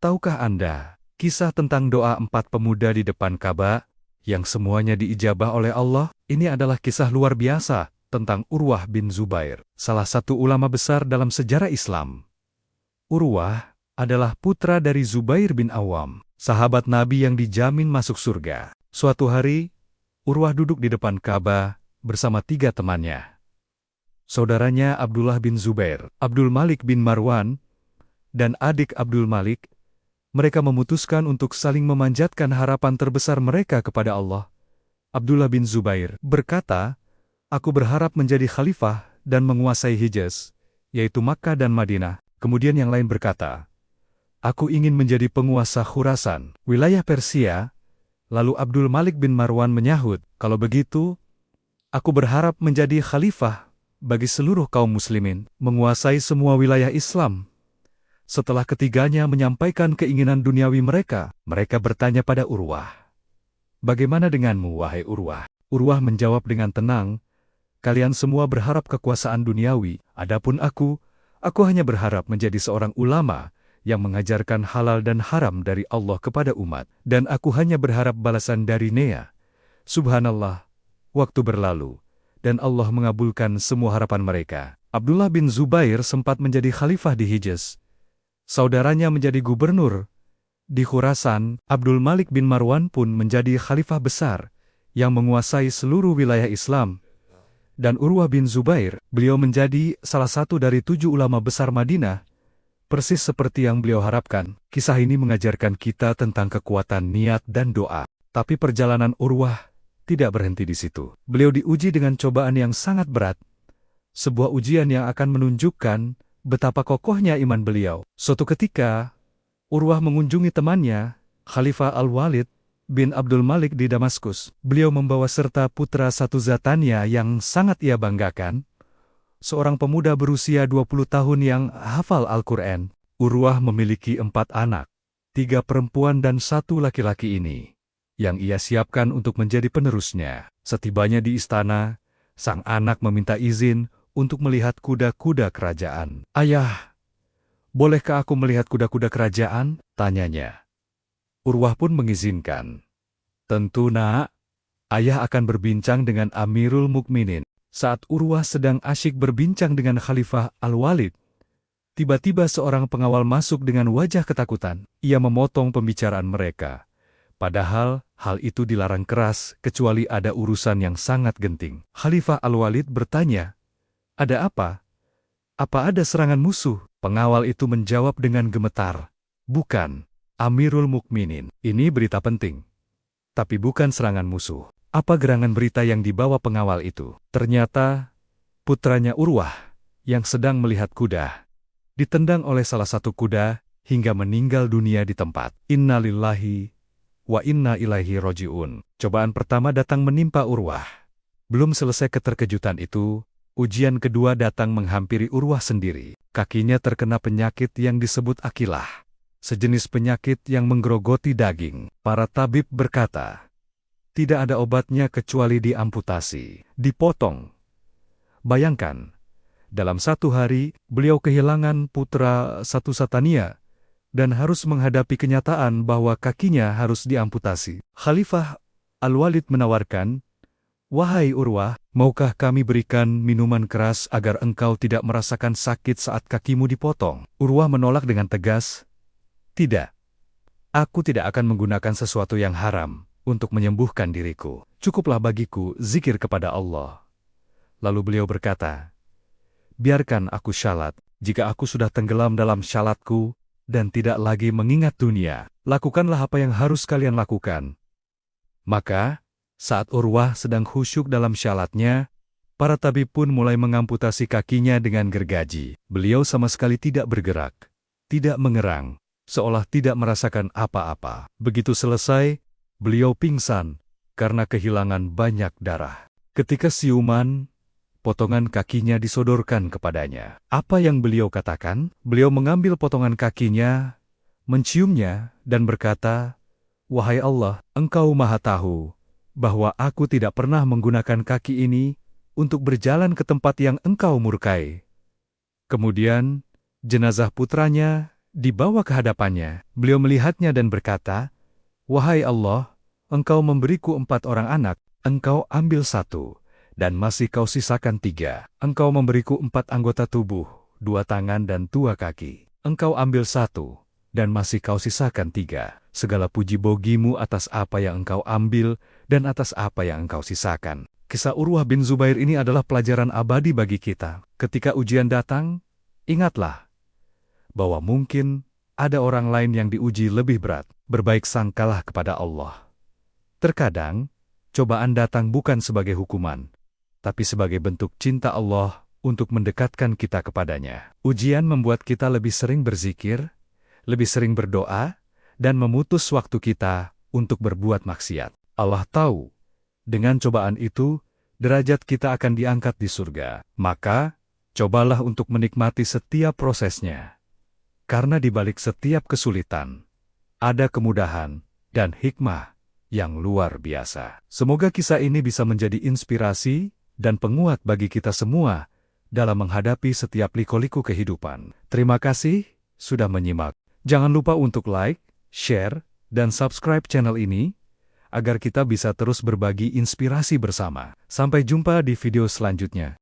Tahukah Anda kisah tentang doa 4 pemuda di depan Ka'bah yang semuanya diijabah oleh Allah? Ini adalah kisah luar biasa tentang Urwah bin Zubair, salah satu ulama besar dalam sejarah Islam. Urwah adalah putra dari Zubair bin Awam, sahabat Nabi yang dijamin masuk surga. Suatu hari, Urwah duduk di depan Ka'bah bersama 3 temannya. Saudaranya Abdullah bin Zubair, Abdul Malik bin Marwan, dan adik Abdul Malik. Mereka memutuskan untuk saling memanjatkan harapan terbesar mereka kepada Allah. Abdullah bin Zubair berkata, "Aku berharap menjadi khalifah dan menguasai Hijaz, yaitu Makkah dan Madinah." Kemudian yang lain berkata, "Aku ingin menjadi penguasa Khurasan, wilayah Persia." Lalu Abdul Malik bin Marwan menyahut, "Kalau begitu, aku berharap menjadi khalifah bagi seluruh kaum muslimin, menguasai semua wilayah Islam." Setelah ketiganya menyampaikan keinginan duniawi mereka, mereka bertanya pada Urwah, "Bagaimana denganmu, wahai Urwah?" Urwah menjawab dengan tenang, "Kalian semua berharap kekuasaan duniawi, adapun aku hanya berharap menjadi seorang ulama yang mengajarkan halal dan haram dari Allah kepada umat, dan aku hanya berharap balasan dari Nea." Subhanallah, waktu berlalu, dan Allah mengabulkan semua harapan mereka. Abdullah bin Zubair sempat menjadi khalifah di Hijaz. Saudaranya menjadi gubernur di Khurasan. Abdul Malik bin Marwan pun menjadi khalifah besar yang menguasai seluruh wilayah Islam. Dan Urwah bin Zubair, beliau menjadi salah satu dari 7 ulama besar Madinah, persis seperti yang beliau harapkan. Kisah ini mengajarkan kita tentang kekuatan niat dan doa. Tapi perjalanan Urwah tidak berhenti di situ. Beliau diuji dengan cobaan yang sangat berat, sebuah ujian yang akan menunjukkan betapa kokohnya iman beliau. Suatu ketika, Urwah mengunjungi temannya, Khalifah Al-Walid bin Abdul Malik di Damaskus. Beliau membawa serta putra satu zatannya yang sangat ia banggakan, seorang pemuda berusia 20 tahun yang hafal Al-Quran. Urwah memiliki 4 anak, 3 perempuan dan 1 laki-laki ini, yang ia siapkan untuk menjadi penerusnya. Setibanya di istana, sang anak meminta izin untuk melihat kuda-kuda kerajaan. "Ayah, bolehkah aku melihat kuda-kuda kerajaan?" tanyanya. Urwah pun mengizinkan. "Tentu, nak. Ayah akan berbincang dengan Amirul Mukminin." Saat Urwah sedang asyik berbincang dengan Khalifah Al-Walid, tiba-tiba seorang pengawal masuk dengan wajah ketakutan. Ia memotong pembicaraan mereka. Padahal hal itu dilarang keras kecuali ada urusan yang sangat genting. Khalifah Al-Walid bertanya, "Ada apa? Apa ada serangan musuh?" Pengawal itu menjawab dengan gemetar, "Bukan, Amirul Mukminin. Ini berita penting. Tapi bukan serangan musuh." Apa gerangan berita yang dibawa pengawal itu? Ternyata, putranya Urwah, yang sedang melihat kuda, ditendang oleh salah satu kuda hingga meninggal dunia di tempat. Inna lillahi wa inna ilaihi roji'un. Cobaan pertama datang menimpa Urwah. Belum selesai keterkejutan itu, ujian kedua datang menghampiri Urwah sendiri. Kakinya terkena penyakit yang disebut akilah, sejenis penyakit yang menggerogoti daging. Para tabib berkata, tidak ada obatnya kecuali diamputasi, dipotong. Bayangkan, dalam 1 hari, beliau kehilangan putra satu-satunya dan harus menghadapi kenyataan bahwa kakinya harus diamputasi. Khalifah Al-Walid menawarkan, "Wahai Urwah, maukah kami berikan minuman keras agar engkau tidak merasakan sakit saat kakimu dipotong?" Urwah menolak dengan tegas, "Tidak. Aku tidak akan menggunakan sesuatu yang haram untuk menyembuhkan diriku. Cukuplah bagiku zikir kepada Allah." Lalu beliau berkata, "Biarkan aku syalat. Jika aku sudah tenggelam dalam syalatku dan tidak lagi mengingat dunia, lakukanlah apa yang harus kalian lakukan." Maka, saat Urwah sedang khusyuk dalam syalatnya, para tabib pun mulai mengamputasi kakinya dengan gergaji. Beliau sama sekali tidak bergerak, tidak mengerang, seolah tidak merasakan apa-apa. Begitu selesai, beliau pingsan karena kehilangan banyak darah. Ketika siuman, potongan kakinya disodorkan kepadanya. Apa yang beliau katakan? Beliau mengambil potongan kakinya, menciumnya, dan berkata, "Wahai Allah, Engkau Maha Tahu bahwa aku tidak pernah menggunakan kaki ini untuk berjalan ke tempat yang Engkau murkai." Kemudian, jenazah putranya Dibawa ke hadapannya, beliau melihatnya dan berkata, "Wahai Allah, Engkau memberiku 4 orang anak, Engkau ambil 1, dan masih Kau sisakan 3. Engkau memberiku 4 anggota tubuh, 2 tangan dan 2 kaki. Engkau ambil 1, dan masih Kau sisakan 3. Segala puji bagimu atas apa yang Engkau ambil, dan atas apa yang Engkau sisakan." Kisah Urwah bin Zubair ini adalah pelajaran abadi bagi kita. Ketika ujian datang, ingatlah bahwa mungkin ada orang lain yang diuji lebih berat. Berbaik sangkalah kepada Allah. Terkadang, cobaan datang bukan sebagai hukuman, tapi sebagai bentuk cinta Allah untuk mendekatkan kita kepadanya. Ujian membuat kita lebih sering berzikir, lebih sering berdoa, dan memutus waktu kita untuk berbuat maksiat. Allah tahu, dengan cobaan itu, derajat kita akan diangkat di surga. Maka, cobalah untuk menikmati setiap prosesnya. Karena di balik setiap kesulitan, ada kemudahan dan hikmah yang luar biasa. Semoga kisah ini bisa menjadi inspirasi dan penguat bagi kita semua dalam menghadapi setiap liku-liku kehidupan. Terima kasih sudah menyimak. Jangan lupa untuk like, share, dan subscribe channel ini, agar kita bisa terus berbagi inspirasi bersama. Sampai jumpa di video selanjutnya.